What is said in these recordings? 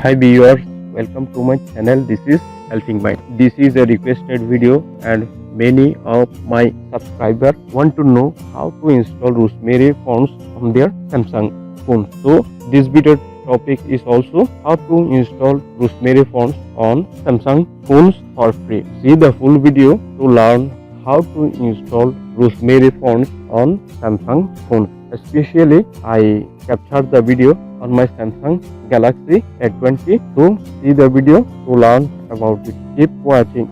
Hi viewers, welcome to my channel. This is Helping Mind. This is a requested video and many of my subscribers want to know how to install Rosemary fonts on their Samsung phone. So this video topic is also how to install Rosemary fonts on Samsung phones for free. See the full video to learn how to install Rosemary fonts on Samsung phones. Especially I captured the video on my Samsung Galaxy A20. So see the video to learn about it. Keep watching.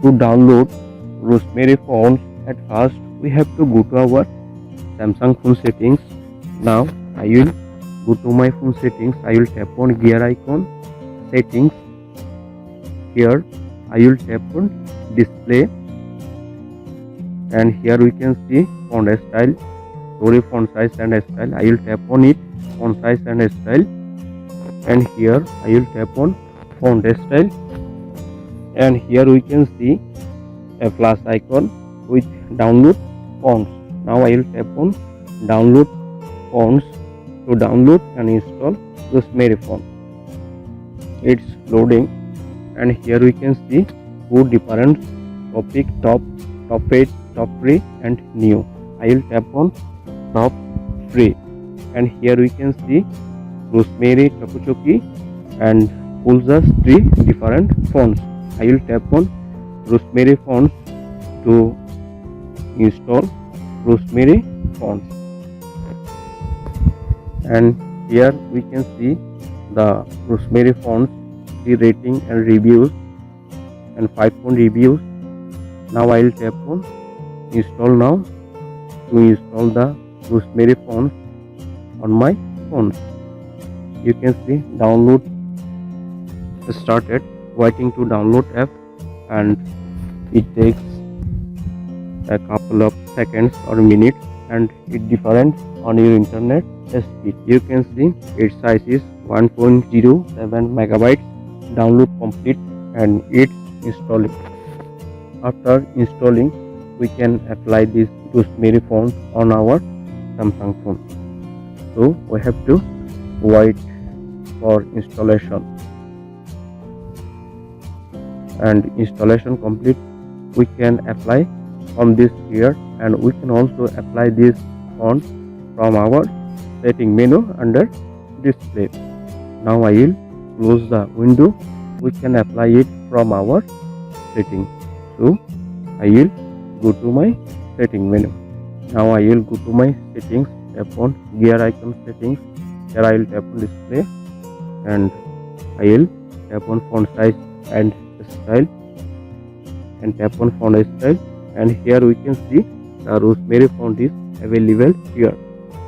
To download Rosemary fonts, at first we have to go to our Samsung phone settings. Now I will go to my phone settings. I will tap on gear icon, settings. Here I will tap on display, and here we can see font style, font size and style. I will tap on it, font size and style, and here I will tap on font style, and here we can see a plus icon with download fonts. Now I will tap on download fonts to download and install Rosemary font. It's loading, and here we can see four different topic: top, top page, top free and new. I will tap on top free, and here we can see Rosemary, Chocochoki and Pulsar, three different fonts. I will tap on Rosemary fonts to install Rosemary fonts, and here we can see the Rosemary fonts, the rating and reviews, and 5 reviews. Now I will tap on install now to install the Rosemary fonts on my phone. You can see download started, waiting to download app, and it takes a couple of seconds or minutes, and it depends on your internet speed. You can see its size is 1.07 megabytes. Download complete, and it's installing. After installing, we can apply this Rosemary font on our Samsung phone. So we have to wait for installation, and installation complete. We can apply from this here, and we can also apply this font from our setting menu under display. Now I will close the window. We can apply it from our setting. So I will go to my setting menu. Now I will go to my settings, tap on gear icon settings. Here I will tap on display, and I will tap on font size and style, and tap on font style, and here we can see the Rosemary font is available here.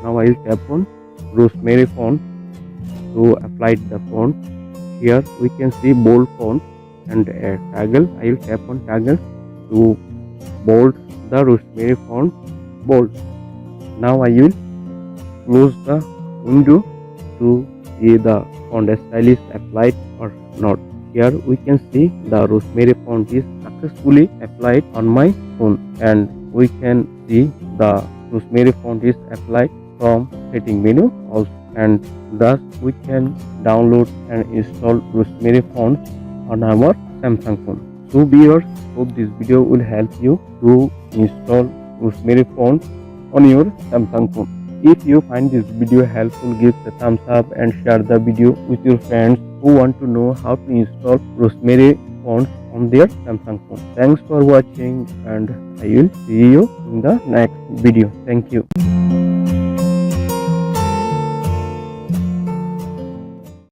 Now I will tap on Rosemary font to apply the font. Here we can see bold font and a toggle. I will tap on toggle to bold the Rosemary font bold. Now I will close the window to see the font style is applied or not. Here we can see the Rosemary font is successfully applied on my phone, and we can see the Rosemary font is applied from setting menu also, and thus we can download and install Rosemary fonts on our Samsung phone. So viewers, hope this video will help you to install Rosemary fonts on your Samsung phone. If you find this video helpful, give a thumbs up and share the video with your friends who want to know how to install Rosemary fonts on their Samsung phone. Thanks for watching, and I will see you in the next video. Thank you.